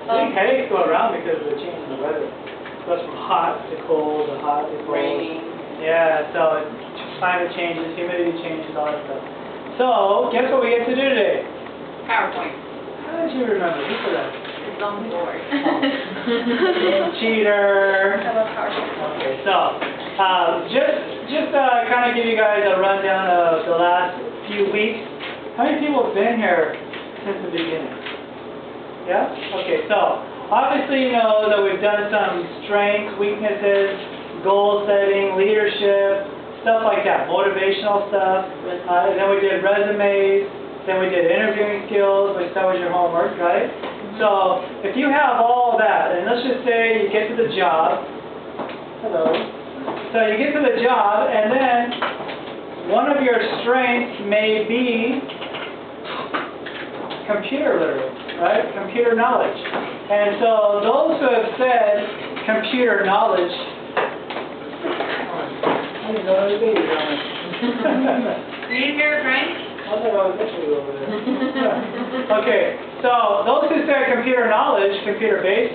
think headaches go around because of the change in the weather. It goes from hot to cold to hot to cold. Raining. Yeah, so climate changes, humidity changes, all that stuff. So, guess what we get to do today? PowerPoint. How did you remember? Who said that? It's on the board. Cheater. I love PowerPoint. Okay, so just kind of give you guys a rundown of the last few weeks. How many people have been here since the beginning? Yeah? Okay, so obviously you know that we've done some strengths, weaknesses, goal setting, leadership, stuff like that, motivational stuff. Then we did resumes, then we did interviewing skills, which that was your homework, right? So if you have all that, and let's just say you get to the job, hello, so you get to the job, and then one of your strengths may be computer literacy, right? Computer knowledge. And so those who have said computer knowledge, I didn't know there was a baby on it. Are you here, Frank? I thought I was literally over there. Okay, so those who say computer knowledge, computer-based,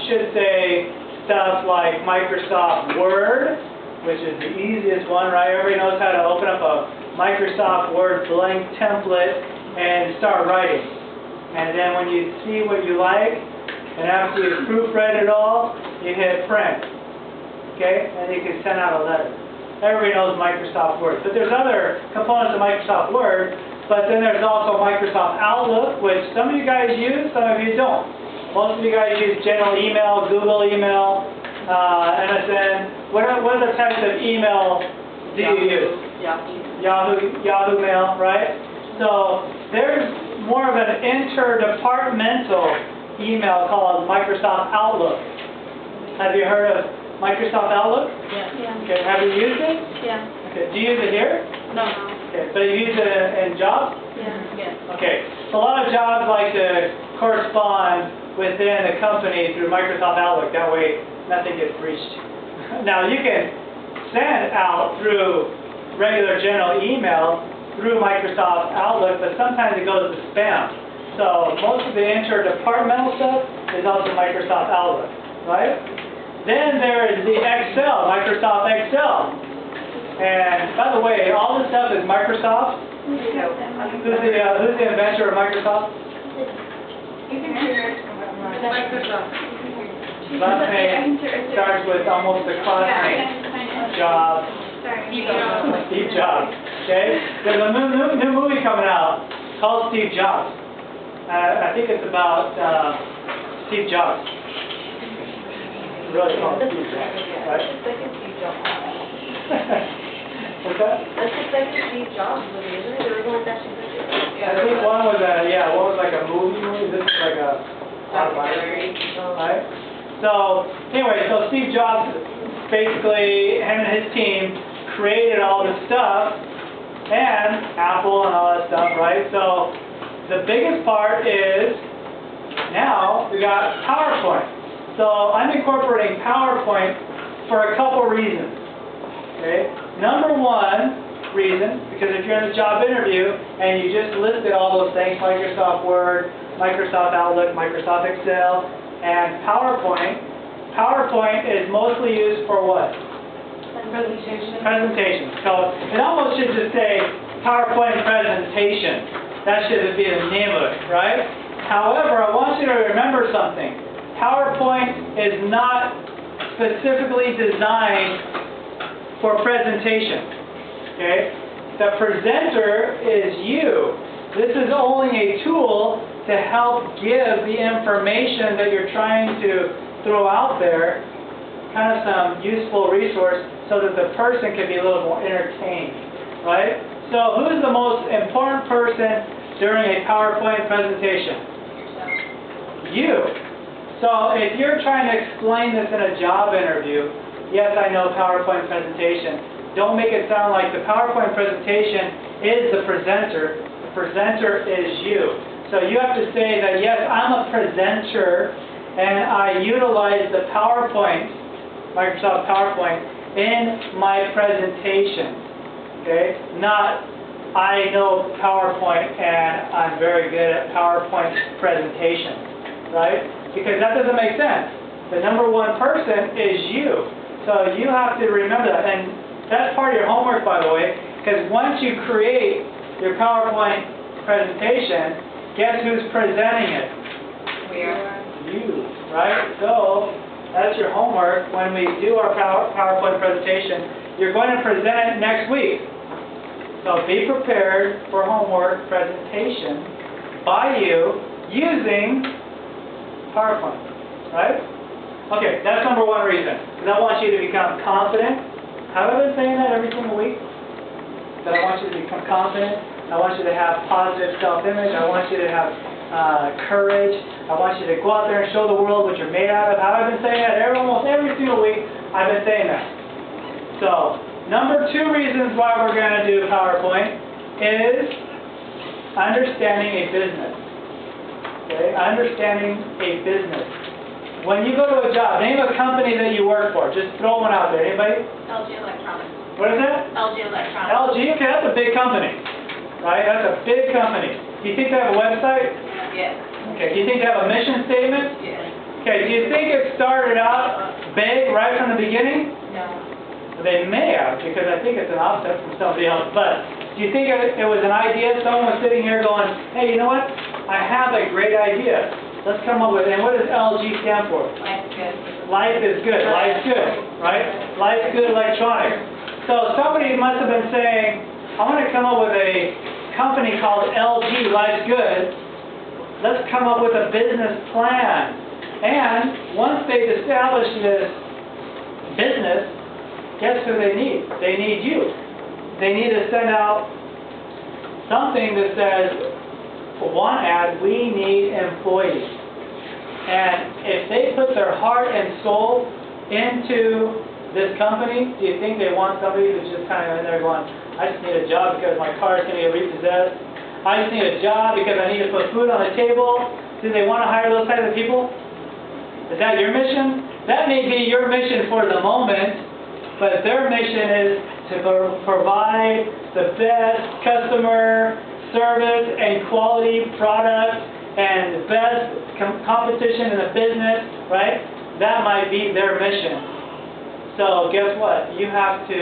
should say stuff like Microsoft Word, which is the easiest one, right? Everybody knows how to open up a Microsoft Word blank template and start writing. And then when you see what you like, and after you've proofread it all, you hit print. Okay? And you can send out a letter. Everybody knows Microsoft Word. But there's other components of Microsoft Word, but then there's also Microsoft Outlook, which some of you guys use, some of you don't. Most of you guys use general email, Google email, MSN. What are the types of email do you use? Yahoo Mail, right? So there's more of an interdepartmental email called Microsoft Outlook. Have you heard of Microsoft Outlook? Yeah. Okay, have you used it? Yeah. Okay, do you use it here? No. Okay, but you use it in jobs? Yeah. Okay, so a lot of jobs like to correspond within a company through Microsoft Outlook. That way, nothing gets breached. Now, you can send out through regular general email through Microsoft Outlook, but sometimes it goes to spam. So most of the interdepartmental stuff is also Microsoft Outlook, right? Then there is the Excel, Microsoft Excel. And by the way, all this stuff is Microsoft. Who's the inventor of Microsoft? Microsoft. Last name starts with almost the class name. Jobs. Steve Jobs. Okay? There's a new movie coming out called Steve Jobs. I think it's about Steve Jobs. Really called Steve Jobs, right? What's that? That's the second Steve Jobs movie, isn't it? The original was actually I think one was like a movie. This is like a documentary, right? So anyway, so Steve Jobs, basically, him and his team created all this stuff, and Apple and all that stuff, right? So the biggest part is now we got PowerPoint. So I'm incorporating PowerPoint for a couple reasons. Okay? Number one reason, because if you're in a job interview and you just listed all those things, Microsoft Word, Microsoft Outlook, Microsoft Excel, and PowerPoint is mostly used for what? Presentation. So it almost should just say PowerPoint presentation. That should be the name of it, right? However, I want you to remember something. PowerPoint is not specifically designed for presentation. Okay? The presenter is you. This is only a tool to help give the information that you're trying to throw out there, kind of some useful resource so that the person can be a little more entertained. Right? So who is the most important person during a PowerPoint presentation? You. So if you're trying to explain this in a job interview, yes, I know PowerPoint presentation. Don't make it sound like the PowerPoint presentation is the presenter. The presenter is you. So you have to say that, yes, I'm a presenter, and I utilize the PowerPoint, Microsoft PowerPoint, in my presentation. Okay? Not, I know PowerPoint, and I'm very good at PowerPoint presentation. right? Because that doesn't make sense. The number one person is you. So you have to remember that. And that's part of your homework, by the way, because once you create your PowerPoint presentation, guess who's presenting it? We are. You, right? So that's your homework. When we do our PowerPoint presentation, you're going to present it next week. So be prepared for homework presentation by you using PowerPoint, right? Okay, that's number one reason. Because I want you to become confident. Have I been saying that every single week? That I want you to become confident. I want you to have positive self-image. I want you to have courage. I want you to go out there and show the world what you're made out of. Have I been saying that almost every single week? I've been saying that. So, number two reasons why we're going to do PowerPoint is understanding a business. Okay, understanding a business. When you go to a job, name a company that you work for. Just throw one out there. Anybody? LG Electronics. What is that? LG Electronics. LG? Okay, that's a big company. Right? That's a big company. Do you think they have a website? Yes. Okay. Do you think they have a mission statement? Yes. Okay. Do you think it started out big right from the beginning? No. They may have, because I think it's an offset from somebody else. But do you think it was an idea? Someone was sitting here going, hey, you know what? I have a great idea. Let's come up with it. And what does LG stand for? Life's good. Life is good. Life's good, right? Life's good electronics. So somebody must have been saying, I want to come up with a company called LG, Life's Good. Let's come up with a business plan. And once they've established this business, guess who they need? They need you. They need to send out something that says, for one ad, we need employees. And if they put their heart and soul into this company, do you think they want somebody who's just kind of in there going, I just need a job because my car is going to get repossessed. I just need a job because I need to put food on the table. Do they want to hire those types of people? Is that your mission? That may be your mission for the moment, but their mission is to provide the best customer service and quality product and the best competition in the business, right? That might be their mission. So guess what? You have to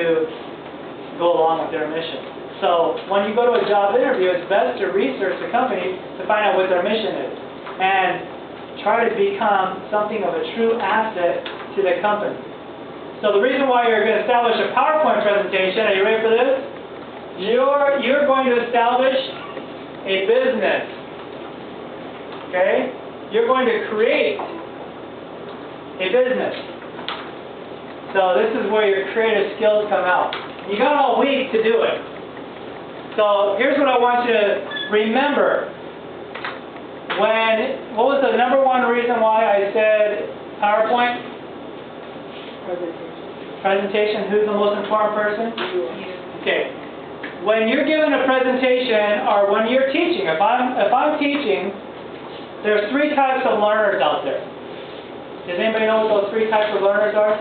go along with their mission. So when you go to a job interview, it's best to research the company to find out what their mission is and try to become something of a true asset to the company. So the reason why you're going to establish a PowerPoint presentation, are you ready for this? You're going to establish a business. Okay? You're going to create a business. So this is where your creative skills come out. You got all week to do it. So here's what I want you to remember. What was the number one reason why I said PowerPoint? Presentation. Who's the most important person? Okay. When you're given a presentation or when you're teaching, if I'm teaching, there's three types of learners out there. Does anybody know what those three types of learners are?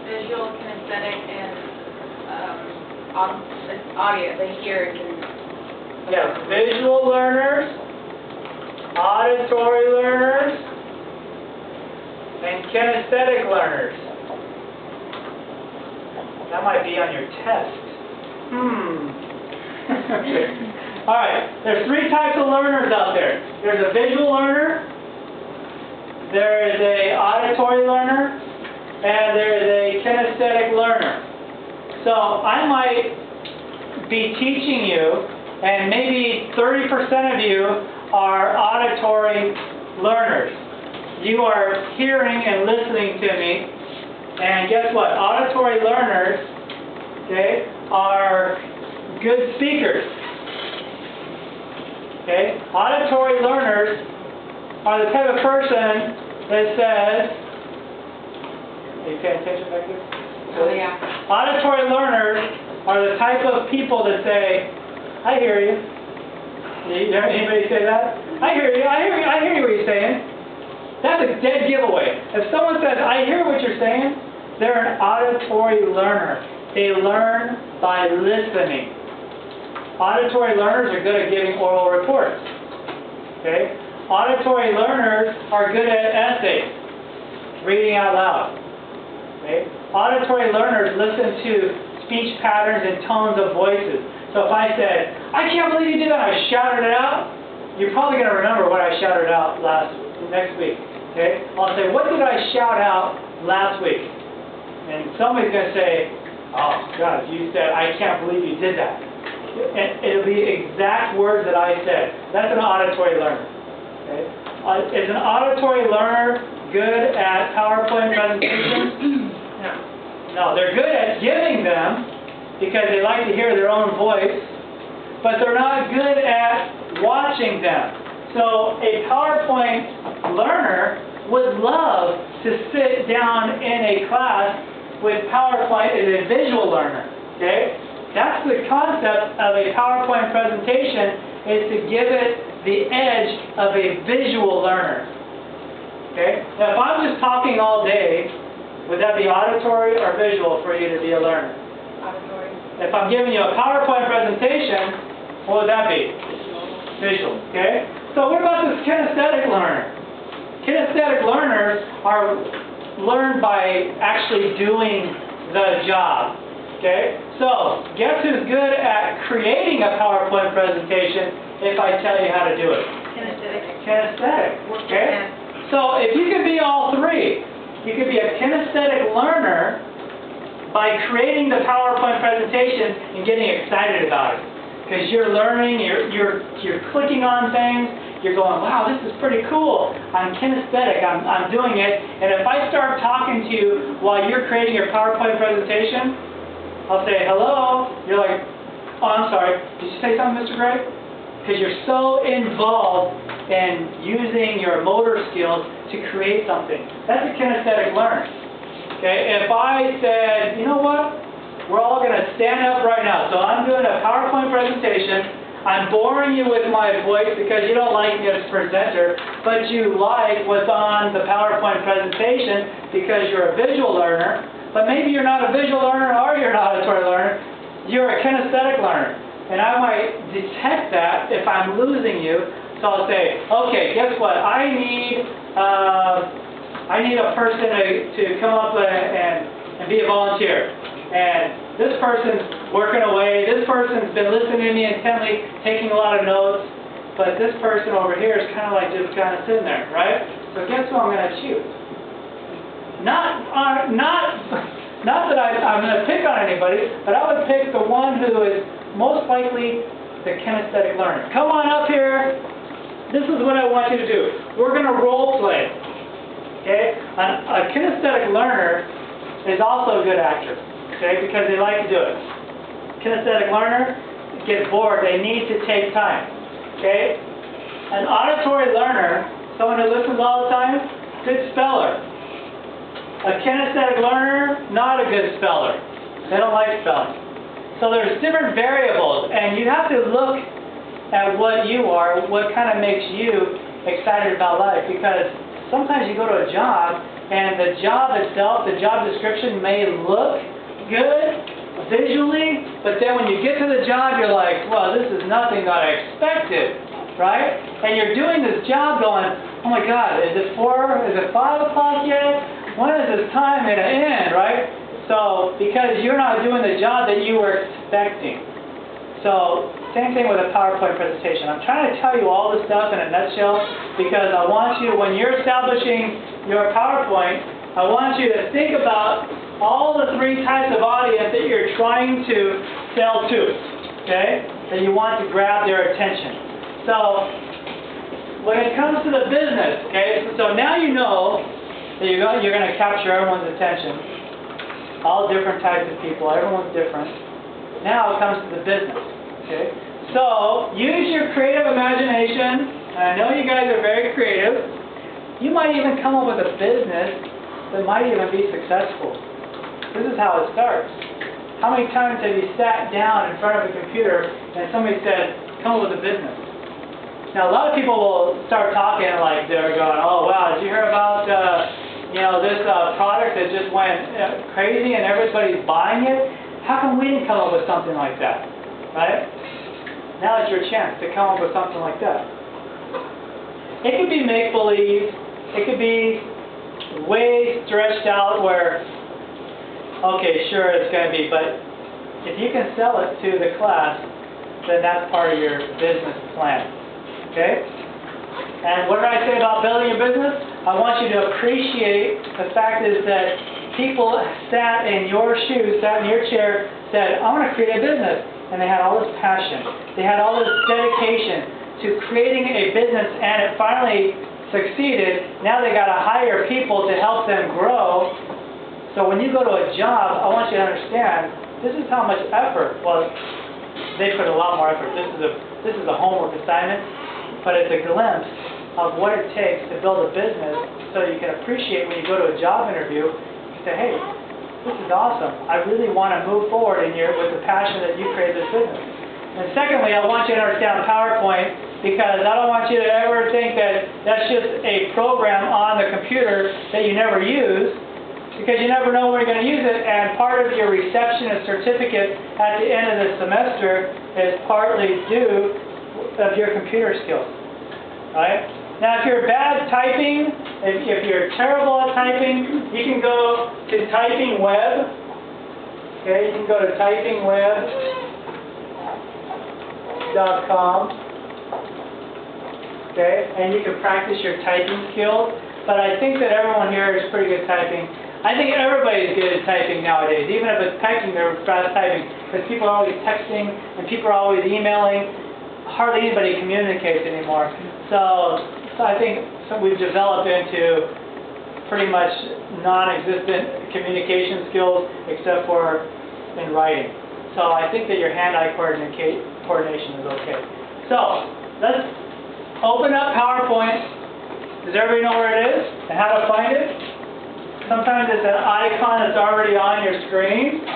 Visual, kinesthetic, and audio. They hear and Yes, visual learners, auditory learners, and kinesthetic learners. That might be on your test. Okay. All right. There's three types of learners out there. There's a visual learner, there is a auditory learner, and there is a kinesthetic learner. So I might be teaching you, and maybe 30% of you are auditory learners. You are hearing and listening to me. And guess what? Auditory learners, okay, are good speakers. Okay? Auditory learners are the type of person that says, are you paying attention back there? oh yeah. Auditory learners are the type of people that say, I hear you. You hear anybody say that? I hear you, I hear you what you're saying. That's a dead giveaway. If someone says, I hear what you're saying, they're an auditory learner. They learn by listening. Auditory learners are good at giving oral reports. Okay? Auditory learners are good at essays, reading out loud. Okay? Auditory learners listen to speech patterns and tones of voices. So if I said, I can't believe you did that, I shouted it out, you're probably going to remember what I shouted out next week. Okay? I'll say, what did I shout out last week? And somebody's going to say, oh, God, you said, I can't believe you did that. And it'll be exact words that I said. That's an auditory learner. Okay? Is an auditory learner good at PowerPoint presentations? No. No, they're good at giving them because they like to hear their own voice, but they're not good at watching them. So a PowerPoint learner would love to sit down in a class with PowerPoint as a visual learner. Okay? That's the concept of a PowerPoint presentation, is to give it the edge of a visual learner. Okay? Now if I'm just talking all day, would that be auditory or visual for you to be a learner? Auditory. If I'm giving you a PowerPoint presentation, what would that be? Visual. Okay? So what about this kinesthetic learner? Kinesthetic learners are learned by actually doing the job. Okay? So, guess who's good at creating a PowerPoint presentation if I tell you how to do it? Kinesthetic. Kinesthetic. Okay? So, if you could be all three, you could be a kinesthetic learner by creating the PowerPoint presentation and getting excited about it. Because you're learning, you're clicking on things, you're going, wow, this is pretty cool. I'm kinesthetic, I'm doing it. And if I start talking to you while you're creating your PowerPoint presentation, I'll say, hello. You're like, oh, I'm sorry. Did you say something, Mr. Gray? Because you're so involved in using your motor skills to create something. That's a kinesthetic learner. Okay? If I said, you know what? We're all going to stand up right now. So I'm doing a PowerPoint presentation. I'm boring you with my voice because you don't like me as a presenter, but you like what's on the PowerPoint presentation because you're a visual learner. But maybe you're not a visual learner or you're an auditory learner. You're a kinesthetic learner. And I might detect that if I'm losing you. So I'll say, okay, guess what? I need a person to come up and be a volunteer. And this person's working away. This person's been listening to me intently, taking a lot of notes. But this person over here is kind of like just kind of sitting there, right? So guess who I'm going to choose? Not that I'm going to pick on anybody, but I would pick the one who is most likely the kinesthetic learner. Come on up here. This is what I want you to do. We're going to role play. Okay? A kinesthetic learner is also a good actor. Okay? Because they like to do it. Kinesthetic learner gets bored. They need to take time. Okay? An auditory learner, someone who listens all the time, good speller. A kinesthetic learner, not a good speller. They don't like spelling. So there's different variables, and you have to look at what you are, what kind of makes you excited about life, because sometimes you go to a job, and the job itself, the job description may look good visually, but then when you get to the job, you're like, well, this is nothing that I expected, right? And you're doing this job going, oh my God, is it 4, is it 5 o'clock yet? When is this time going to end, right? So, because you're not doing the job that you were expecting. So, same thing with a PowerPoint presentation. I'm trying to tell you all this stuff in a nutshell because I want you, when you're establishing your PowerPoint, I want you to think about all the 3 types of audience that you're trying to sell to, okay? That you want to grab their attention. So, when it comes to the business, okay, so now you know that you're going to capture everyone's attention. All different types of people. Everyone's different. Now it comes to the business. Okay? So, use your creative imagination. And I know you guys are very creative. You might even come up with a business that might even be successful. This is how it starts. How many times have you sat down in front of a computer and somebody said, come up with a business? Now, a lot of people will start talking like they're going, oh, wow, did you hear about this product that just went crazy and everybody's buying it? How come we didn't come up with something like that? Right? Now it's your chance to come up with something like that. It could be make-believe. It could be way stretched out where, okay, sure it's going to be, but if you can sell it to the class, then that's part of your business plan. Okay? And what did I say about building a business? I want you to appreciate the fact is that people sat in your shoes, sat in your chair, said, I want to create a business. And they had all this passion. They had all this dedication to creating a business, and it finally succeeded. Now they got to hire people to help them grow. So when you go to a job, I want you to understand, this is how much effort. Well, they put a lot more effort. This is a homework assignment, but it's a glimpse of what it takes to build a business so you can appreciate when you go to a job interview, you say, hey, this is awesome. I really want to move forward in here with the passion that you created this business. And secondly, I want you to understand PowerPoint, because I don't want you to ever think that that's just a program on the computer that you never use, because you never know when you're going to use it, and part of your reception and certificate at the end of the semester is partly due of your computer skills. Right? Now, if you're bad at typing, if you're terrible at typing, you can go to Typing Web. Okay, you can go to typingweb.com. Okay, and you can practice your typing skills. But I think that everyone here is pretty good at typing. I think everybody's good at typing nowadays. Even if it's texting, they're fast typing. Because people are always texting and people are always emailing. Hardly anybody communicates anymore. So I think we've developed into pretty much non-existent communication skills except for in writing. So I think that your hand-eye coordination is okay. So let's open up PowerPoint. Does everybody know where it is and how to find it? Sometimes it's an icon that's already on your screen.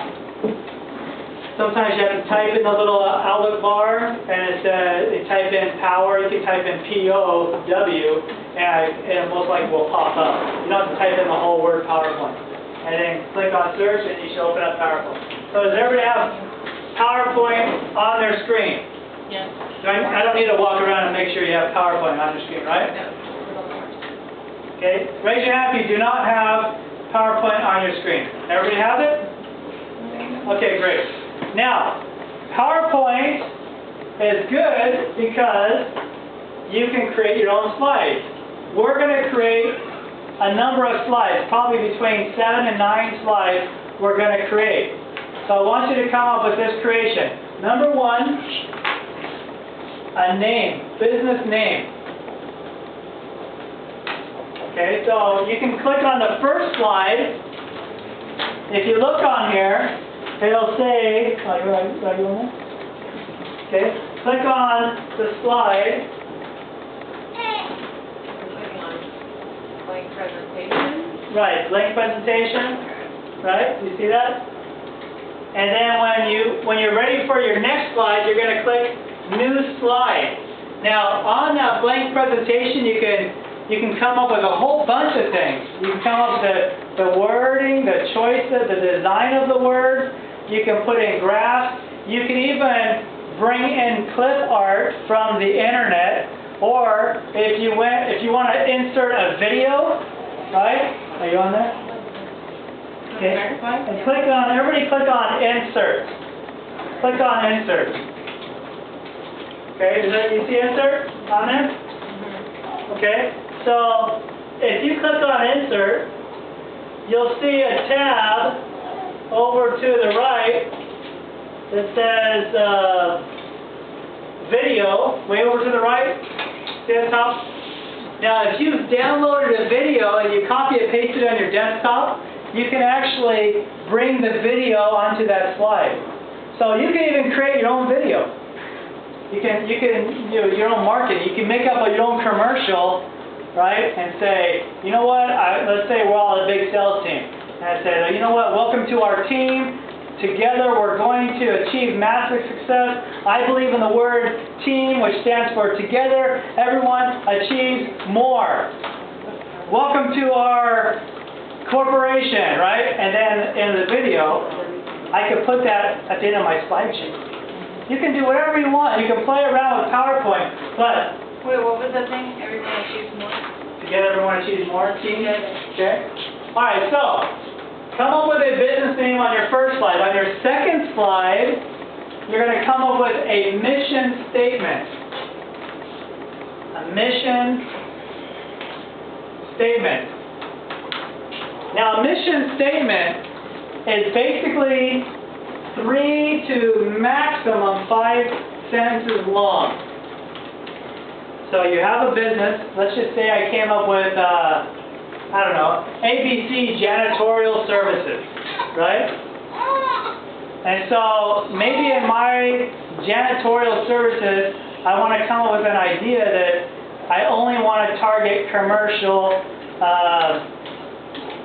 Sometimes you have to type in the little outlook bar, and you type in power. You can type in POW, and it most likely will pop up. You don't have to type in the whole word PowerPoint. And then click on search, and you should open up PowerPoint. So does everybody have PowerPoint on their screen? Yes. So I don't need to walk around and make sure you have PowerPoint on your screen, right? No. Okay. Raise your hand if you do not have PowerPoint on your screen. Everybody have it? Okay, great. Now, PowerPoint is good because you can create your own slides. We're going to create a number of slides, probably between 7 and 9 slides we're going to create. So I want you to come up with this creation. Number 1, a name, business name. Okay, so you can click on the first slide. If you look on here, it'll say, okay, click on the slide. Clicking on blank presentation. Right, blank presentation. Right, you see that? And then when you're ready for your next slide, you're going to click New Slide. Now, on that blank presentation, you can come up with a whole bunch of things. You can come up with the wording, the choices, the design of the word. You can put in graphs. You can even bring in clip art from the internet. Or if you want to insert a video, right? Are you on there? Okay. And everybody click on Insert. Click on Insert. Okay, you see Insert on there? Okay. So, if you click on Insert, you'll see a tab over to the right that says Video, way over to the right. See at the top? Now, if you've downloaded a video and you copy and paste it on your desktop, you can actually bring the video onto that slide. So you can even create your own video. You can do your own marketing. You can make up your own commercial, right, and say, you know what, let's say we're all a big sales team. And I say, you know what, welcome to our team. Together we're going to achieve massive success. I believe in the word team, which stands for together everyone achieves more. Welcome to our corporation, right? And then in the video, I could put that at the end of my slide sheet. You can do whatever you want. You can play around with PowerPoint, but Wait, what was the thing? Everyone achieves more? To get everyone to choose more teams? Together. Okay. All right, so come up with a business name on your first slide. On your second slide, you're going to come up with a mission statement. A mission statement. Now, a mission statement is basically 3 to maximum 5 sentences long. So you have a business. Let's just say I came up with, I don't know, ABC Janitorial Services, right? And so maybe in my janitorial services, I want to come up with an idea that I only want to target commercial,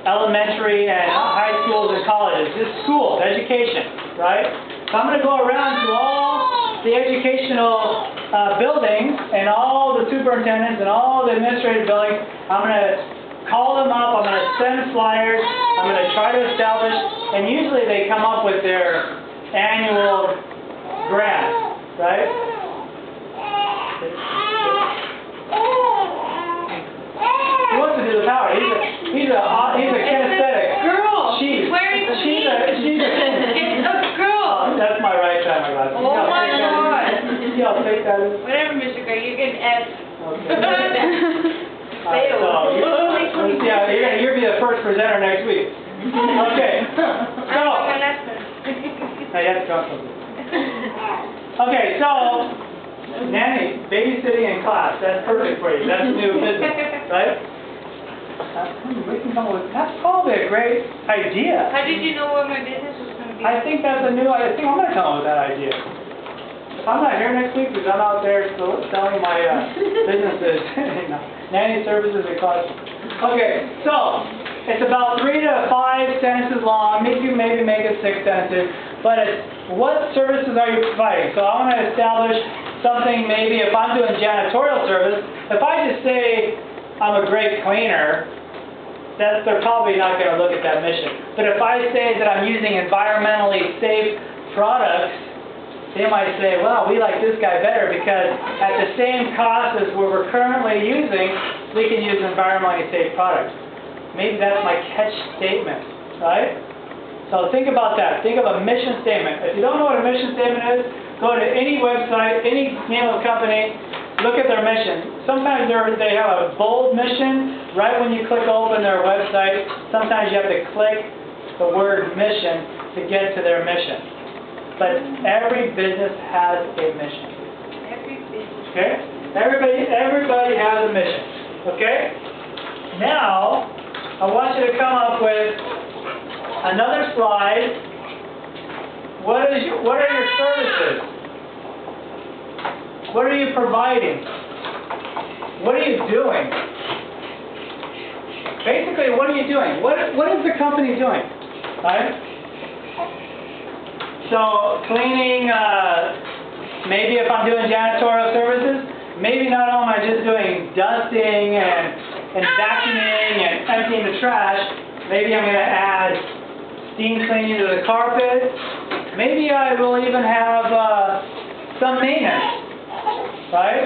elementary and high schools and colleges, just schools, education, right? So I'm going to go around to all the educational buildings and all the superintendents and all the administrative buildings. I'm going to call them up, I'm going to send flyers, I'm going to try to establish, and usually they come up with their annual grant, right? He wants to do the power. He's a kinesthetic. Girl! She's It's a girl! that's my right side, my glasses. Oh my God! See how fake that is? Whatever, Mr. Gray, you get F. Okay. So, you're be the first presenter next week. Okay. So, hey, that's something. Okay, so, nanny, babysitting in class, that's perfect for you. That's a new business, right? That's probably a great idea. How did you know what my business was going to be? I think I'm going to come up with that idea. If I'm not here next week because I'm out there selling my businesses, nanny services and class. Okay, so it's about 3 to 5 sentences long. Maybe make it 6 sentences. But it's what services are you providing? So I want to establish something. Maybe if I'm doing janitorial service, if I just say I'm a great cleaner, they're probably not going to look at that mission. But if I say that I'm using environmentally safe products, they might say, well, we like this guy better because at the same cost as what we're currently using, we can use environmentally safe products. Maybe that's my catch statement, right? So think about that. Think of a mission statement. If you don't know what a mission statement is, go to any website, any name of company, look at their mission. Sometimes they have a bold mission right when you click open their website. Sometimes you have to click the word mission to get to their mission. But every business has a mission. Every business. Okay? Everybody has a mission. Okay? Now, I want you to come up with another slide. What are your services? What are you providing? What are you doing? Basically, what are you doing? What is the company doing? Right? So, cleaning, maybe if I'm doing janitorial services, maybe not only am I just doing dusting and vacuuming and emptying the trash, maybe I'm going to add steam cleaning to the carpet. Maybe I will even have some maintenance, right?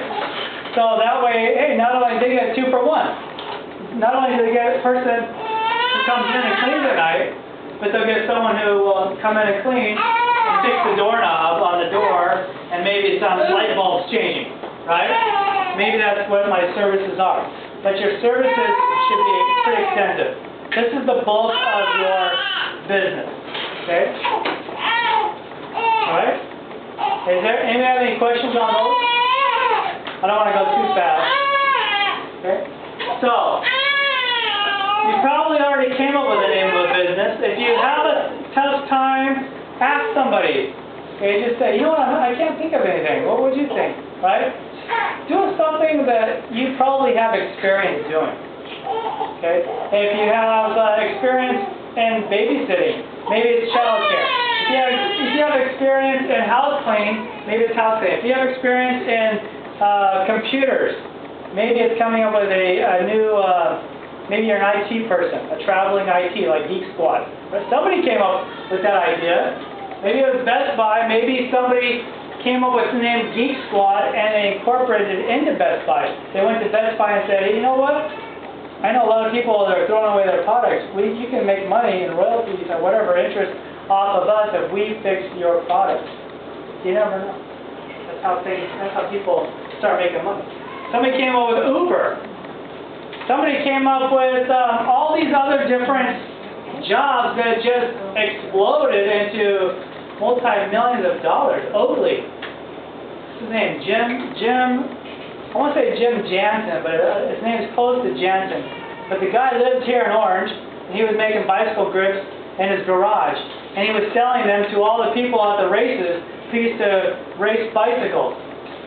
So that way, hey, not only do they get 2 for 1, not only do they get a person who comes in and cleans at night, but they'll get someone who will come in and clean and fix the doorknob on the door, and maybe some light bulbs changing, right? Maybe that's what my services are. But your services should be pretty extensive. This is the bulk of your business, okay? All right? Anybody have any questions on those? I don't want to go too fast. Okay? So, you probably already came up with the name of a business. If you have a tough time, ask somebody. Okay, just say, you know what, I can't think of anything. What would you think? Right? Do something that you probably have experience doing. Okay? If you have experience in babysitting, maybe it's child care. If you have experience in house cleaning, maybe it's house cleaning. If you have experience in computers, maybe it's coming up with a new, maybe you're an IT person, a traveling IT like Geek Squad. But somebody came up with that idea. Maybe it was Best Buy. Maybe somebody came up with the name Geek Squad, and they incorporated it into Best Buy. They went to Best Buy and said, hey, you know what? I know a lot of people that are throwing away their products. You can make money in royalties or whatever interest off of us if we fix your products. You never know. That's how people start making money. Somebody came up with Uber. Somebody came up with all these other different jobs that just exploded into multi-millions of dollars. Oakley. What's his name? Jim, I want to say Jim Jansen, but his name is close to Jansen. But the guy lived here in Orange, and he was making bicycle grips in his garage. And he was selling them to all the people at the races who used to race bicycles.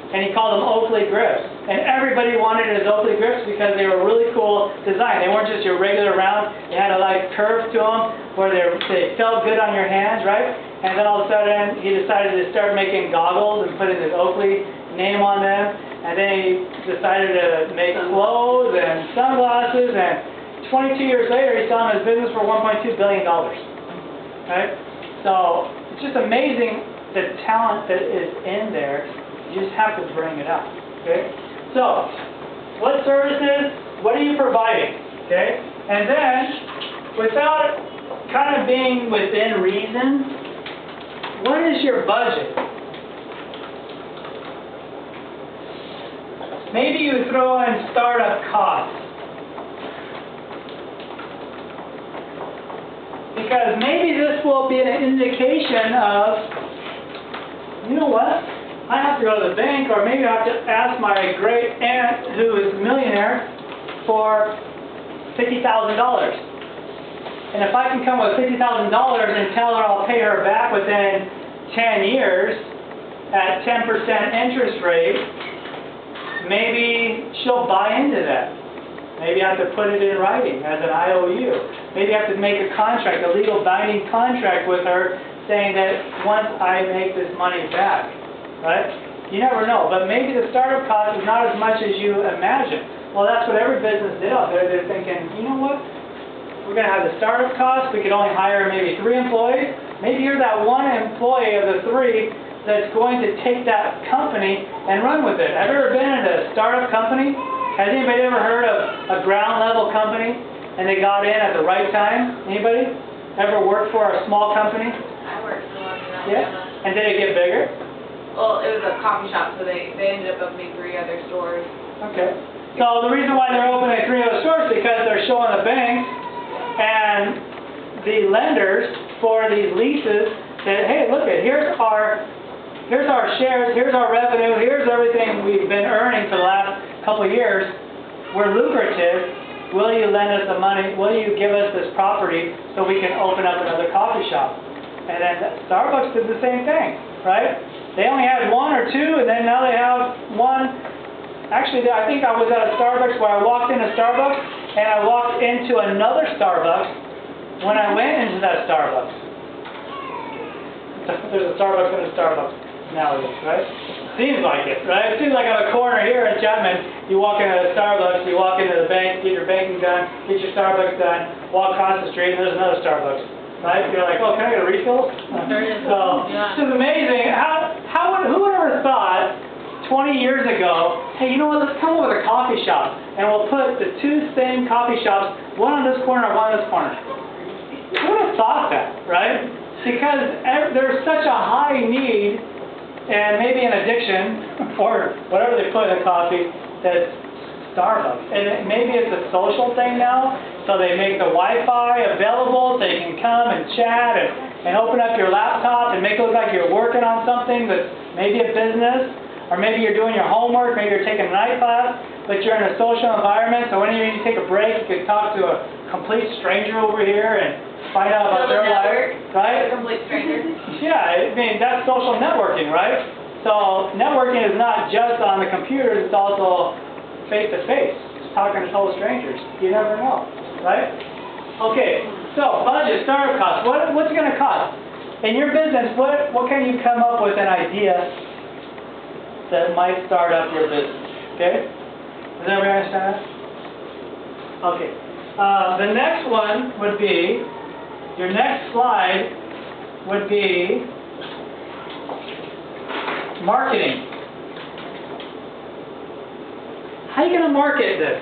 And he called them Oakley grips. And everybody wanted his Oakley grips because they were really cool design. They weren't just your regular round. They had a like curve to them where they felt good on your hands, right? And then all of a sudden he decided to start making goggles and putting his Oakley name on them. And then he decided to make clothes and sunglasses. And 22 years later he's selling his business for $1.2 billion. Right? So it's just amazing the talent that is in there. You just have to bring it out. Okay? So, what services, what are you providing? Okay? And then, without kind of being within reason, what is your budget? Maybe you throw in startup costs. Because maybe this will be an indication of, you know what? I have to go to the bank, or maybe I have to ask my great aunt, who is a millionaire, for $50,000. And if I can come with $50,000 and tell her I'll pay her back within 10 years at 10% interest rate, maybe she'll buy into that. Maybe I have to put it in writing as an IOU. Maybe I have to make a contract, a legal binding contract with her, saying that once I make this money back. Right? You never know. But maybe the startup cost is not as much as you imagine. Well, that's what every business did out there. They're thinking, you know what? We're going to have the startup cost. We could only hire maybe 3 employees. Maybe you're that one employee of the 3 that's going to take that company and run with it. Have you ever been in a startup company? Has anybody ever heard of a ground level company and they got in at the right time? Anybody? Ever worked for a small company? I worked for one. Yeah? And did it get bigger? Well, it was a coffee shop, so they ended up opening 3 other stores. Okay. So the reason why they're opening 3 other stores is because they're showing the banks and the lenders for these leases that, hey, look at here's our shares, here's our revenue, here's everything we've been earning for the last couple of years. We're lucrative. Will you lend us the money? Will you give us this property so we can open up another coffee shop? And then Starbucks did the same thing, right? They only had 1 or 2, and then now they have 1. Actually, I think I was at a Starbucks where I walked into Starbucks, and I walked into another Starbucks when I went into that Starbucks. There's a Starbucks and a Starbucks nowadays, right? Seems like it, right? It seems like on a corner here in Chapman, you walk into a Starbucks, you walk into the bank, get your banking done, get your Starbucks done, walk across the street, and there's another Starbucks. Right? You're like, oh, can I get a refill? So, this is amazing. Who would ever thought 20 years ago, hey, you know what, let's come up with a coffee shop, and we'll put the 2 same coffee shops, one on this corner and one on this corner. Who would have thought that, right? Because there's such a high need, and maybe an addiction, or whatever they put in the coffee, that's Starbucks. And maybe it's a social thing now, so they make the Wi-Fi available so you can come and chat and open up your laptop and make it look like you're working on something that's maybe a business, or maybe you're doing your homework, maybe you're taking a night class, but you're in a social environment, so when you take a break, you can talk to a complete stranger over here and find out about their life, right? A complete stranger. Yeah, I mean, that's social networking, right? So networking is not just on the computers, it's also face-to-face, just talking to total strangers. You never know, right? Okay, so budget, startup costs. What's it going to cost? In your business, what can you come up with an idea that might start up your business? Okay? Does everybody understand that? Okay. The next one would be, your next slide would be Marketing. How are you going to market this?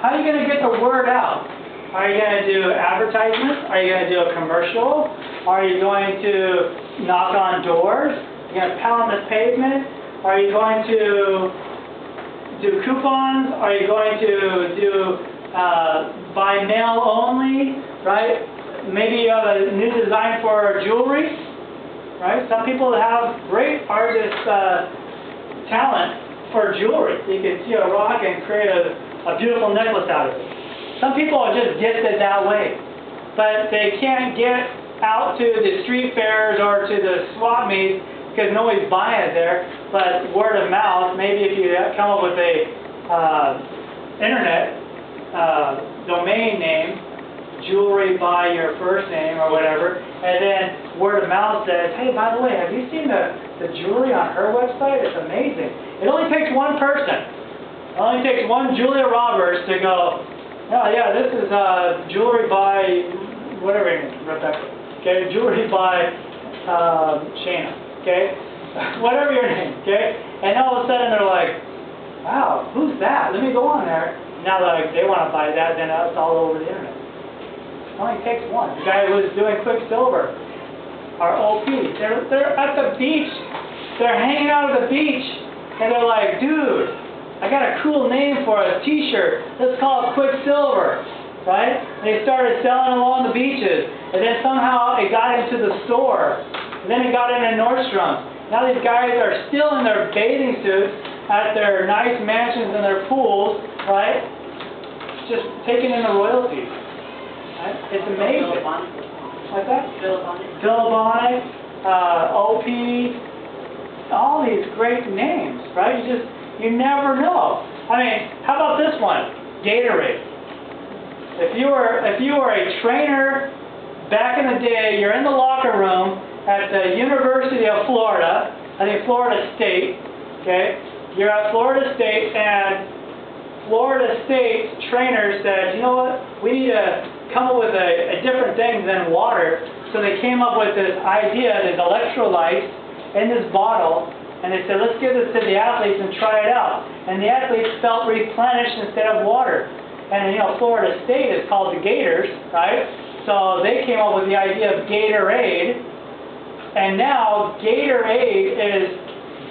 How are you going to get the word out? Are you going to do advertisements? Are you going to do a commercial? Are you going to knock on doors? Are you going to pound the pavement? Are you going to do coupons? Are you going to do by mail only? Right? Maybe you have a new design for jewelry. Right? Some people have great artist talent for jewelry. You can see a rock and create a beautiful necklace out of it. Some people are just gifted that way, but they can't get out to the street fairs or to the swap meets because nobody's buying it there. But word of mouth, maybe if you come up with a internet domain name, jewelry by your first name or whatever, and then word of mouth says, hey, by the way, have you seen the jewelry on her website? It's amazing. It only takes one person. It only takes one Julia Roberts to go, oh yeah, this is jewelry by, whatever your name, Rebecca, okay, jewelry by Shana, okay, whatever your name, okay, and all of a sudden they're like, wow, who's that? Let me go on there. Now they want to buy that, then it's all over the internet. It only takes one. The guy who was doing Quicksilver, our OP, they're at the beach, they're hanging out at the beach, and they're like, dude, I got a cool name for a t-shirt, let's call it Quicksilver, right? And they started selling along the beaches, and then somehow it got into the store, and then it got into Nordstrom. Now these guys are still in their bathing suits at their nice mansions and their pools, right? Just taking in the royalties. Right? It's amazing. Like that? Philibonic, OP, all these great names, right? You never know. I mean, how about this one? Gatorade. If you were a trainer back in the day, you're in the locker room at the University of Florida, I think Florida State, okay? You're at Florida State, and Florida State trainers said, you know what, we need to come up with a different thing than water. So they came up with this idea, this electrolyte in this bottle, and they said, let's give this to the athletes and try it out. And the athletes felt replenished instead of water. And you know, Florida State is called the Gators, right? So they came up with the idea of Gatorade. And now Gatorade is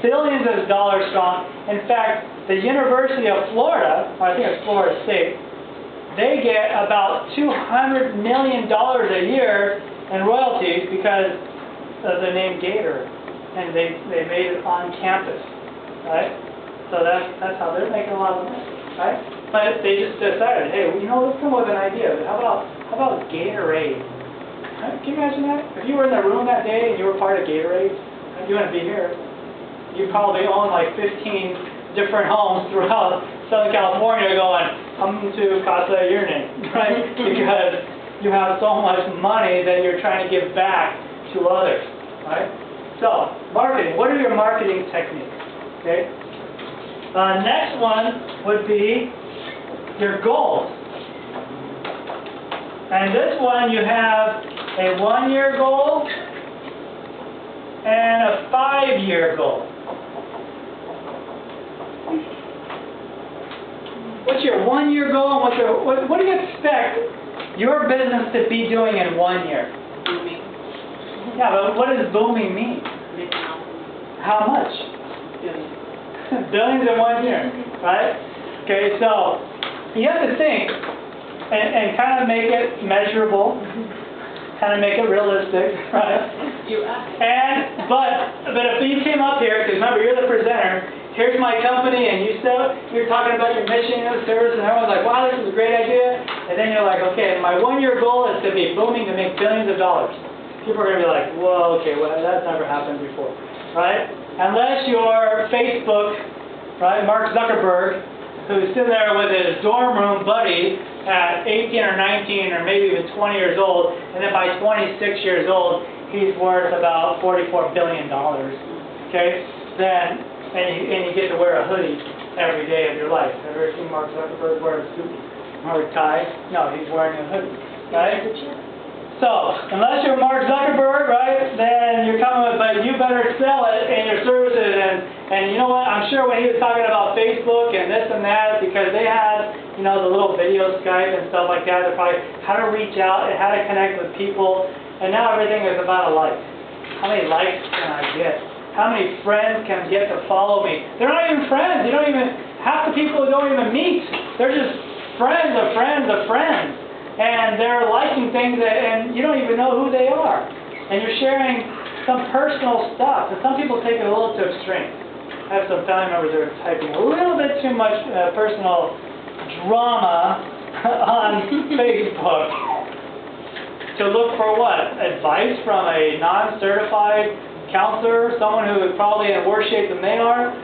billions of dollars strong. In fact, the University of Florida, I think it's Florida State, they get about $200 million a year in royalties because of the name Gator. And they made it on campus, right? So that's how they're making a lot of money, right? But they just decided, hey, you know, let's come up with an idea. How about Gatorade? Right? Can you imagine that? If you were in the room that day and you were part of Gatorade, and you wouldn't be here, you probably own like 15 different homes throughout Southern California going, come to Casa your name, right? Because you have so much money that you're trying to give back to others, right? So, marketing. What are your marketing techniques? Okay. Next one would be your goals. And this one you have a 1-year goal and a 5-year goal. What's your 1-year goal and what do you expect your business to be doing in 1 year? Booming. Yeah, but what does booming mean? How much? Billions in 1 year, right? Okay, so you have to think and kind of make it measurable, kind of make it realistic, right? But if you came up here, because remember you're the presenter, here's my company, and you're talking about your mission and service, and everyone's like, wow, this is a great idea. And then you're like, okay, my 1-year goal is to be booming to make billions of dollars. People are going to be like, whoa, okay, well, that's never happened before, right? Unless you're Facebook, right, Mark Zuckerberg, who's sitting there with his dorm room buddy at 18 or 19 or maybe even 20 years old, and then by 26 years old, he's worth about $44 billion, okay? Then, and you get to wear a hoodie every day of your life. Have you ever seen Mark Zuckerberg wear a suit or a tie? No, he's wearing a hoodie, right? So, unless you're Mark Zuckerberg, right, then you're coming with, but you better sell it in your services. And you know what? I'm sure when he was talking about Facebook and this and that, because they had, you know, the little video Skype and stuff like that, they're probably how to reach out and how to connect with people. And now everything is about a like. How many likes can I get? How many friends can get to follow me? They're not even friends. You don't even, half the people don't even meet. They're just friends of friends of friends. And they're liking things that, and you don't even know who they are. And you're sharing some personal stuff. And some people take it a little too extreme. I have some family members that are typing a little bit too much personal drama on Facebook. To look for what? Advice from a non-certified counselor, someone who is probably in worse shape than they are,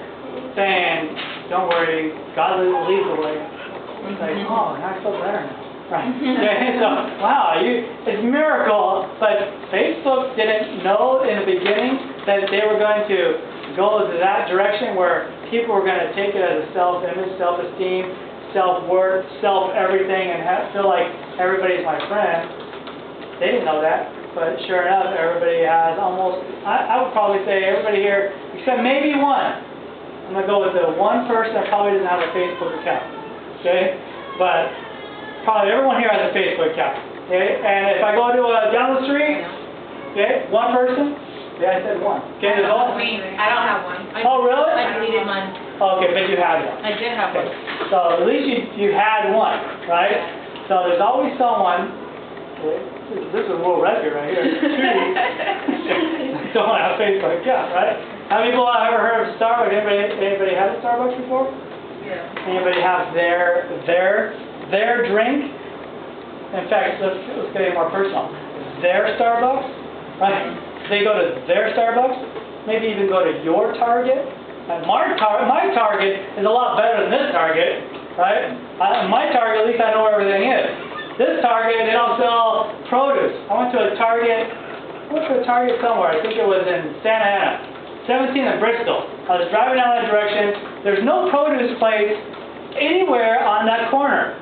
saying, don't worry, God leads the way. It's like, oh, I feel better now. Right. Okay, so, wow, it's a miracle, but Facebook didn't know in the beginning that they were going to go to that direction where people were going to take it as a self-image, self-esteem, self-worth, self-everything, and feel like everybody's my friend. They didn't know that, but sure enough, everybody has almost, I would probably say everybody here, except maybe one. I'm going to go with the one person that probably doesn't have a Facebook account. Okay? But probably everyone here has a Facebook account. Okay? And if I go to down the street, okay, one person, yeah, I said one. Okay, there's all. I don't have one. Oh, really? I deleted mine. Okay, but you had one. I did have Okay. one. So at least you had one, right? So there's always someone. This is a world record right here. Don't have a Facebook account, right? How many people have ever heard of Starbucks? Anybody had a Starbucks before? Yeah. Anybody have their drink? In fact, let's get it more personal. Their Starbucks, right? They go to their Starbucks, maybe even go to your Target. And my Target is a lot better than this Target, right? My Target, at least I know where everything is. This Target, they don't sell produce. I went to a Target somewhere. I think it was in Santa Ana, 17 in Bristol. I was driving down that direction. There's no produce place anywhere on that corner.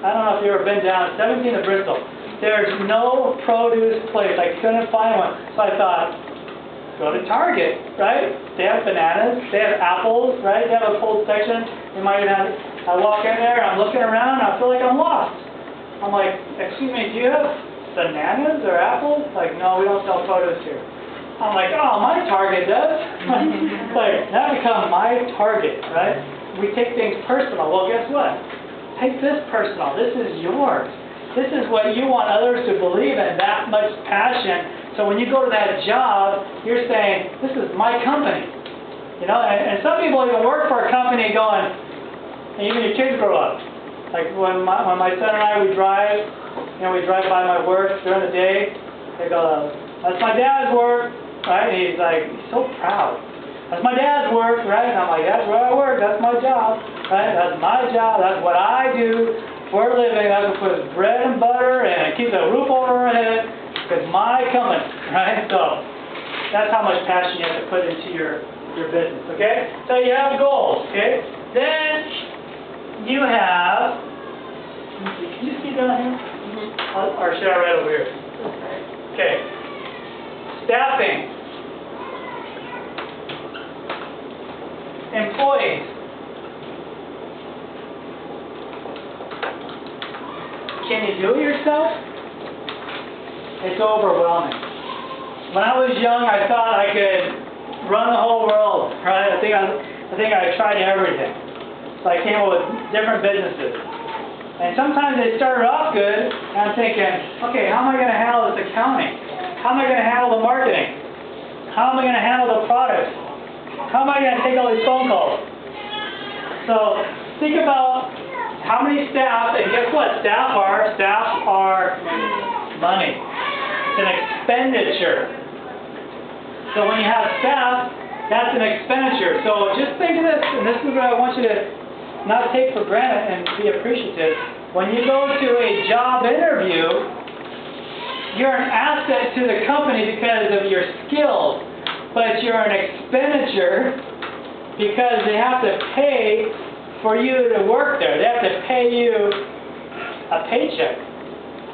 I don't know if you've ever been down 17 in Bristol. There's no produce place. I couldn't find one. So I thought, go to Target, right? They have bananas, they have apples, right? They have a whole section. They might even have, I walk in there and I'm looking around and I feel like I'm lost. I'm like, excuse me, do you have bananas or apples? Like, no, we don't sell produce here. I'm like, oh, my Target does. Like, that become my Target, right? We take things personal. Well, guess what? Take this personal. This is yours. This is what you want others to believe in, that much passion. So when you go to that job, you're saying, this is my company. You know, and some people even work for a company going, and even your kids grow up. Like when my son and I, we drive by my work during the day, they go, that's my dad's work, right? And he's like, he's so proud. That's my dad's work, right? And I'm like, that's where I work, that's my job, right? That's my job, that's what I do for a living. That's what puts bread and butter and keeps a roof over our head. It's my company, right? So that's how much passion you have to put into your business, okay? So you have goals, okay? Then you have, let me see, can you see down here? Or should I write over here? Okay. Staffing. Employees. Can you do it yourself? It's overwhelming. When I was young, I thought I could run the whole world, right? I think I tried everything. So I came up with different businesses. And sometimes they started off good, and I'm thinking, okay, how am I going to handle this accounting? How am I going to handle the marketing? How am I going to handle the products? How am I going to take all these phone calls? So think about how many staff, and guess what? Staff are money. It's an expenditure. So when you have staff, that's an expenditure. So just think of this, and this is what I want you to not take for granted and be appreciative. When you go to a job interview, you're an asset to the company because of your skills, but you're an expenditure because they have to pay for you to work there. They have to pay you a paycheck.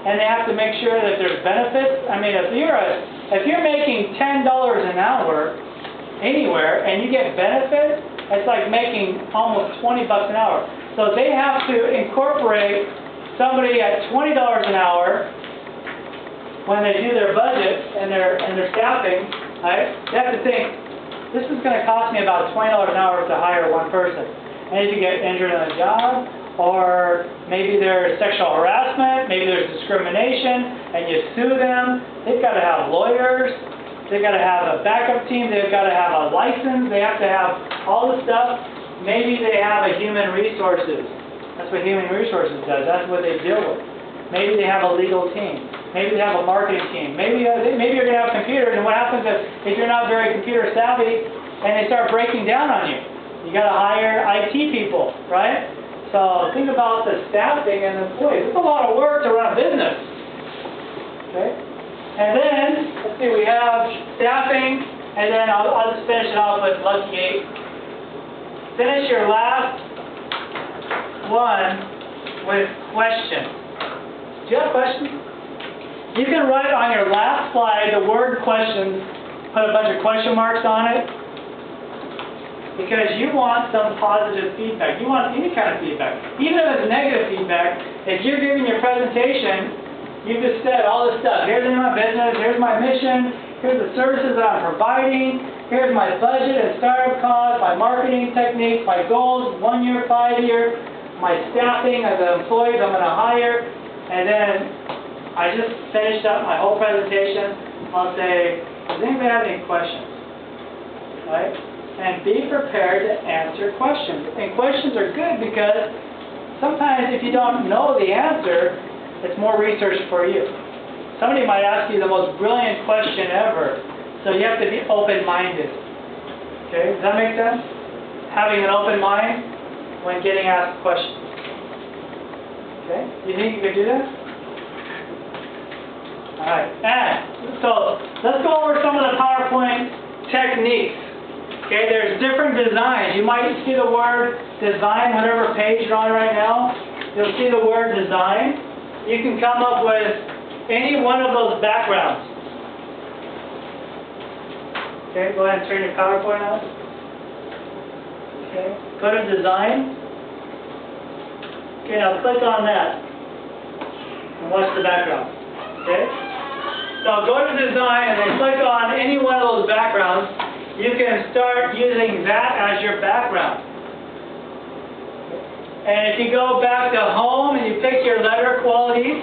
and they have to make sure that there's benefits. I mean, if you're making $10 an hour anywhere and you get benefits, it's like making almost $20 an hour. So they have to incorporate somebody at $20 an hour when they do their budget and their staffing, right? They have to think, this is going to cost me about $20 an hour to hire one person. And if you get injured on a job, or maybe there's sexual harassment, maybe there's discrimination, and you sue them, they've got to have lawyers, they've got to have a backup team, they've got to have a license, they have to have all the stuff. Maybe they have a human resources. That's what human resources does. That's what they deal with. Maybe they have a legal team. Maybe they have a marketing team. Maybe you're going to have computers, and what happens if you're not very computer savvy and they start breaking down on you? You got to hire IT people, right? So think about the staffing and employees. It's a lot of work to run a business. Okay? And then, let's see, we have staffing, and then I'll just finish it off with Lucky 8. Finish your last one with questions. Do you have questions? You can write on your last slide the word questions, put a bunch of question marks on it, because you want some positive feedback. You want any kind of feedback. Even if it's negative feedback, if you're giving your presentation, you just said all this stuff. Here's my business, here's my mission, here's the services that I'm providing, here's my budget and startup costs, my marketing techniques, my goals, 1 year, 5 year, my staffing of the employees I'm going to hire, and then I just finished up my whole presentation. I'll say, does anybody have any questions? Right? And be prepared to answer questions. And questions are good because sometimes if you don't know the answer, it's more research for you. Somebody might ask you the most brilliant question ever, so you have to be open-minded. Okay, does that make sense? Having an open mind when getting asked questions. Okay, you think you could do that? Alright, and so let's go over some of the PowerPoint techniques. Okay, there's different designs. You might see the word design, whatever page you're on right now. You'll see the word design. You can come up with any one of those backgrounds. Okay, go ahead and turn your PowerPoint on. Okay, go to design. Okay, now click on that. And watch the background. Okay? So go to design and then click on any one of those backgrounds. You can start using that as your background. And if you go back to home and you pick your letter quality,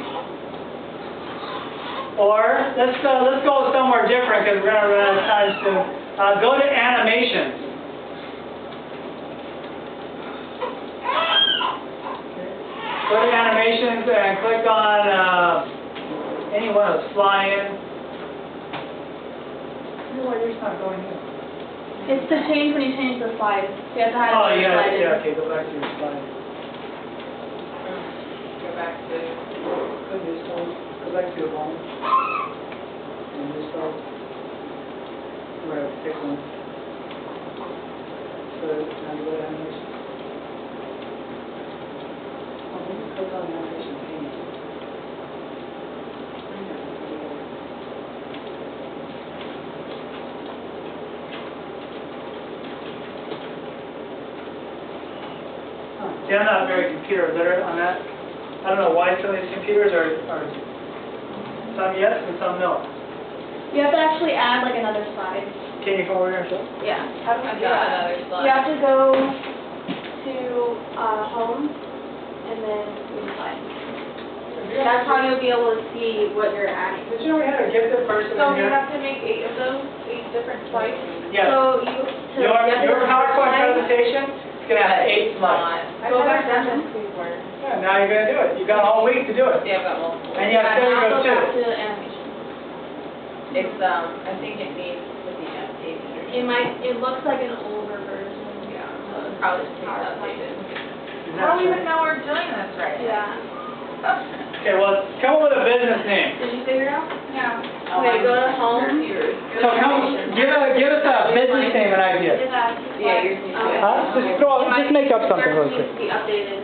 or let's go somewhere different because we're going to run out of time soon. Go to animations. Go to animations and click on any one of those, fly in. No, it's not going in. It's to change when you change the slide. So you have to hide Oh, the yeah, slide. yeah, okay, go back to your slide. Go back to, Go back to home. And just go. Right, pick one. So, now go to animation. Oh, maybe click on the animation page. See, I'm not very computer literate on that. I don't know why some of these computers are some yes and some no. You have to actually add like another slide. Can you come over here and show? Yeah. How do we I've do got that? another slide. You have to go to home and then new slide. That's how you'll be able to see what you're adding. Did you know we had a gifted person So in you here? have to make 8 of those, 8 different slides? Yes. So you have to Your do the PowerPoint slide. presentation is going to have 8 slides. I've Go never back done down. this before. Yeah, now you're going to do it. You've got all week to do it. Yeah, I've got multiple. And you have Yeah, to now go go back too. to animation. It's, I think it needs to be updated or something. It looks like an older version. Yeah, so it's probably just needs updated. How do we even know we're doing this right? Yeah. Okay, well, come up with a business name. Did you figure it out? Yeah. Okay, go to home. So give us a business name and idea. Just add Yeah, yours needs to be okay. Huh? Just make up something real quick. Needs to be updated.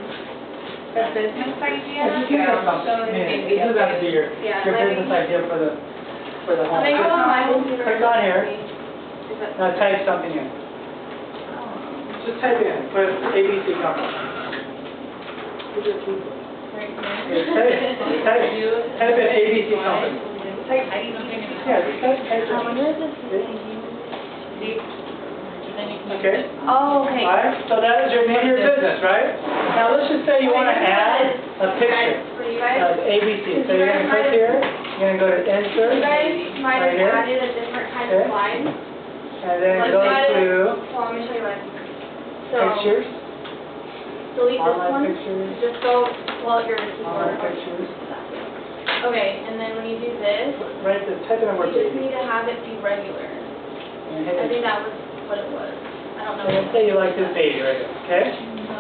The business idea? If you can have something, I mean, it doesn't have to be your business idea for the home. Let me go on my computer. Click on here. Is it- Now type something in. Just type in, put ABC company. Type in ABC company. Yeah, just type I wonder if this is Okay. Oh, okay. All right, so that is your name of your business, right? Now let's just say you want to add a picture For you guys, of ABC. So you're going to click here, you're going to go to insert, you guys might right have here. added a different kind Okay. of slide. and then Like go that. to Well, let me show you what. So, pictures, delete this online one. pictures, Just go, well, your keyboard. online pictures. Okay, and then when you do this, Right, just type in the you word just baby. need to have it be regular. And hit I think enter. that was what it was. I don't know. And then say you like this baby right here, okay? So,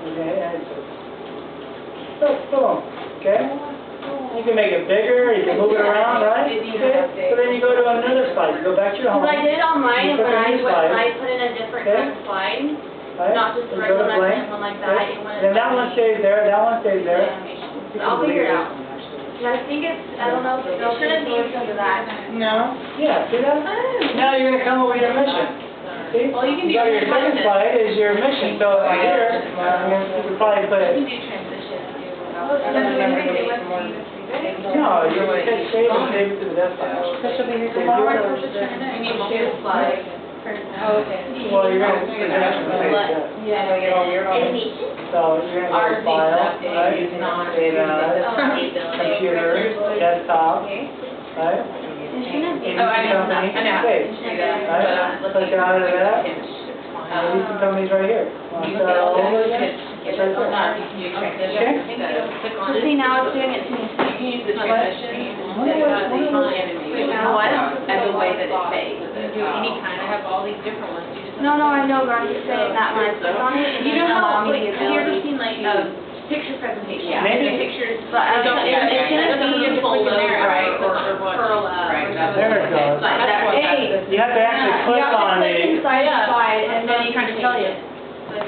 And then answer. So, boom, okay? You can make it bigger, you can move it around, right? Okay? So then you go to another slide, you go back to your home, because I did it on mine, You and put when a new slide. I put in a different Okay. kind of slide, right? not just a You go to regular blank, one like okay? that, it went. Then that one stays there, that one stays there. Animation. You So I'll can figure it delete out. this one, actually. And I think it's, I don't know if it shouldn't be because of that. No. Yeah, see that? Now you're gonna come up with your mission. See? Well, you can do got your second transition. slide is your mission, so right here, you could probably put, You can do transition too. Oh, so then do anything with no, you would hit save and save it to the desktop. tomorrow I supposed to turn it You in? need multiple slides. Oh, okay. Well, you're gonna present and save that. Yeah. Animation? So you're gonna Ours go to file, needs to right? update, it's not Save as, updated. computer, desktop, Okay. right? It shouldn't be. Oh, I know, Company, I know. save. Do that, Right? but, Click out of that. It's And these two companies right here. Want to You start all over can again? get it, or not, you can do transition. Click on So it. see, now it's doing it to me. You can use the transition Wonder what- as wonder what- animation, as a way that it saves. You can do any kind, I have all these different ones. You just No, I know, but I'm just saying that when I click on it, it You know doesn't allow how, me like, the have you ever ability seen like, to- picture presentation? Yeah. Maybe. The pictures, But I don't, don't- it's it's gonna be a full load, right, or what? Curl up. Right, or There it goes. Like, that's what Hey. that is. You have to actually You click have to on click the, inside the slide, and then I'm you trying can to tell change you. it.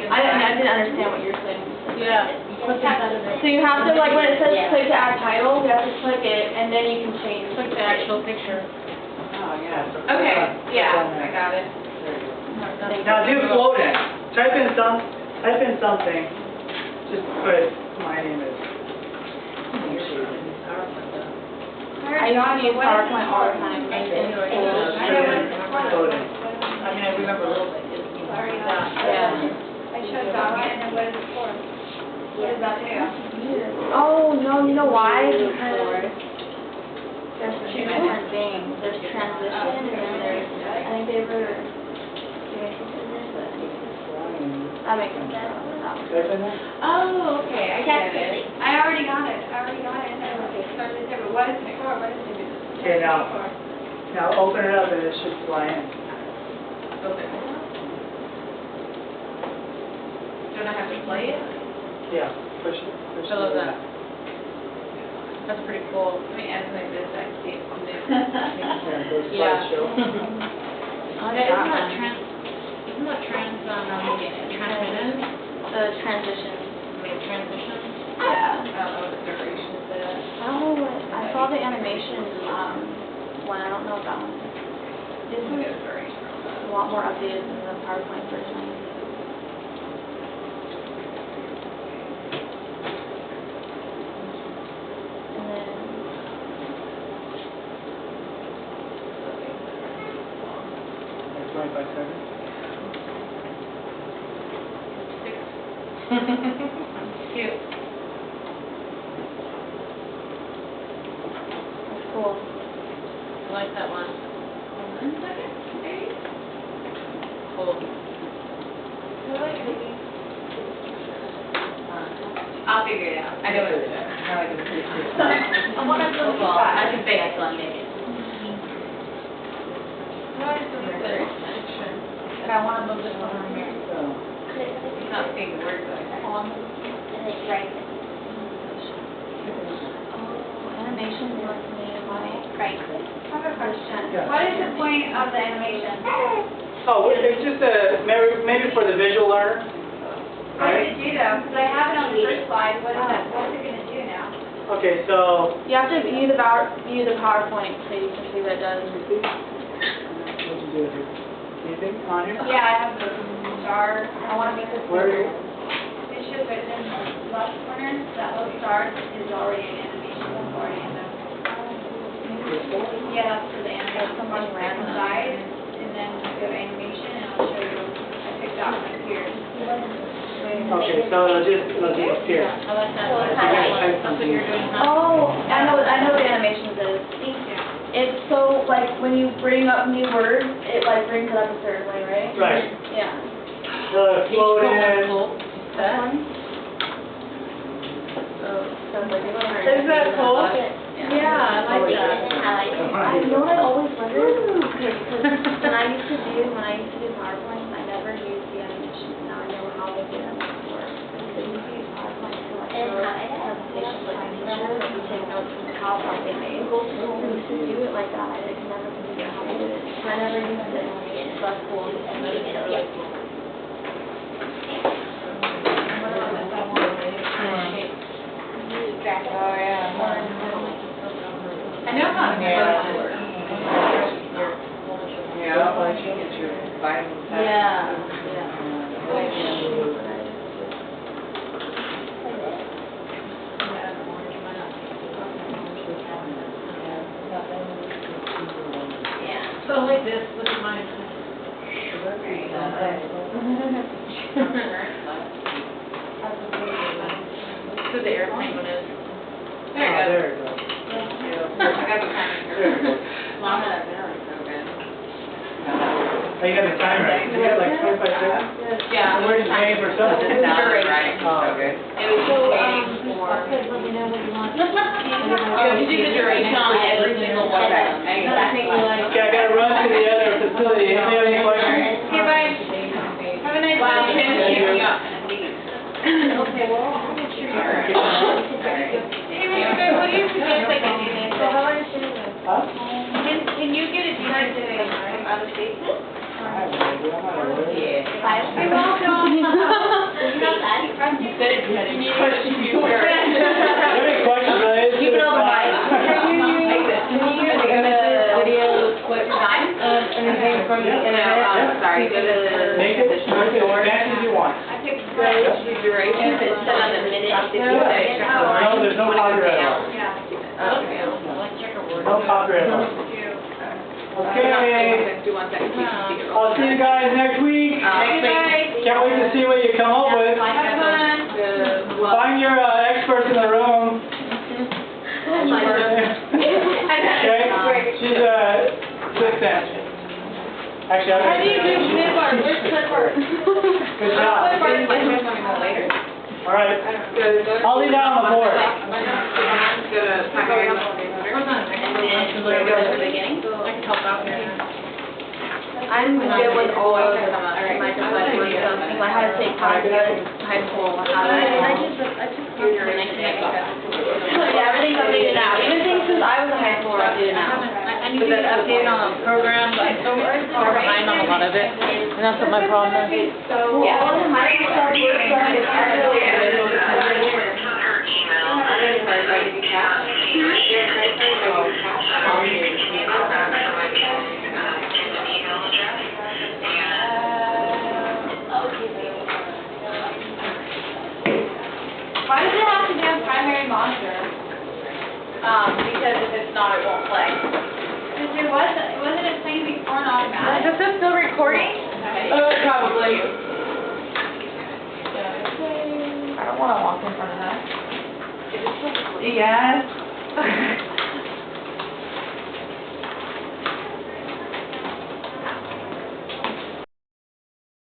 I didn't understand what you're saying. Yeah. Click inside of it. So you have to, like, when it says click to add title, you have to click it, and then you can change. Click the actual picture. yeah. Okay, yeah, I got it. Now do float in. Type in something, just put, my name is. I used to use PowerPoint all the time. Float in. I mean, I remember a little bit, just, you know, Yeah. I showed that one, and then what is it for? What does that do? Oh, no, you know why? Because there's two different things. There's transition, and then there's, I think they were doing something there, but that makes sense. Type in there. Oh, okay, I get it. I already got it, started there, but what is it for, what is it? Okay, now, open it up and it should fly in. Okay. Don't I have to play it? Yeah, push it. I love that. That's pretty cool. Let me add like this, I can see it from there. Yeah, go to Yeah. slideshow. Isn't that transmission? The transition. Transition? Yeah. I don't know what the duration is there. I saw the animation, one, I don't know if that one. This one is duration on It's that. a lot more updated than the PowerPoint version. And then, Like 25 seconds. Cute. that's cool. I like that one. 1 second, okay. Cool. I'll figure it out. I know what to do. I want to go Well, I can say I still make it. And I want to move this one over here. It's not saying the word, but on, and then right. Oh, animation was made by. Right. I have a question. Yeah. What is the point of the animation? Oh, it's just maybe for the visual learner. What did it do though? Because I have it on the first slide. What's it gonna do now? Okay, so, You have to view the PowerPoint so you can see what it does. what'd you do here? Anything on here? Yeah, I have the star. I want to make this Where? bigger. It shows right in the left corner. That little star is already an animation. It's already in the. Yeah, that's for the animation. Someone click inside, and then go to animation, and it'll show you. I picked that one here. Okay, so it'll just appear. I like that. So you gotta type That's what you're doing, huh? Oh, I know what animations is. Thank you. It's so, like, when you bring up new words, it, like, brings it up a certain way, right? Right. Yeah. The float in. That one? So, sounds like it's Isn't that cool? Yeah, I like that. I know what I always wondered, because when I used to do PowerPoint, I never used the animations. Now I know how the animations work. So you use PowerPoint to, like, show presentations, like, pictures, and you take notes from the PowerPoint they made. I used to do it like that. I could never figure out how to do it. So I never used it. So that's cool. Oh, yeah. I know how to Yeah. work. Yeah, once you get your vitamins. Yeah. So like this, look at mine. So the airplane one is. Oh, there you go. I got the timer here. Mom and I've been on so good. Oh, you got the timer. You got like 25 seconds? Yeah. Where's the name or something? It was right. Oh, So good. It was just waiting for. Let me know what you want. You do the duration on every single one. Okay. Okay, I gotta run to the other facility. Anybody have any questions? Okay, bye. Have a nice Wow, day. Tim's keeping up. Okay, well, I'll make sure you're. Hey, what do you suggest I can do this? So how are you feeling? Huh? Can you get a decent today? Out of state? I have no idea. I'm not aware. You're welcome. You said it, you had any questions you were. If you have any questions related to Keep it this, on the mic. Video clip nine? Anything from the internet? Sorry, go to the. make it as fast as you want. I picked The duration, if it's set on the minute, No, there's no copyright law. Yeah. No copyright law. Okay. Do one second. I'll see you guys next week. Next week. Can't wait to see what you come up with. Have fun. Find your experts in the room. Okay? She's a assistant. Actually, I'm How do you do gonna clip art? Where's clip art? Good job. Later. All right. I'll leave that on the board. Go to primary. And then go to the beginning. I can help out here. I'm good with all of my Microsoft Word stuff. I had to take calculus, high school, I just yeah, everything's updated now. Even things since I was in high school are updated now. I need to get updated on the program, but I'm so far behind on a lot of it. And that's what my problem is. Yeah, all the Microsoft Word stuff is Why does it have to be on primary monitor? Because if it's not, it won't play. Because wasn't it playing before on automatic? Is this still recording? Probably. I don't want to walk in front of that. Yes.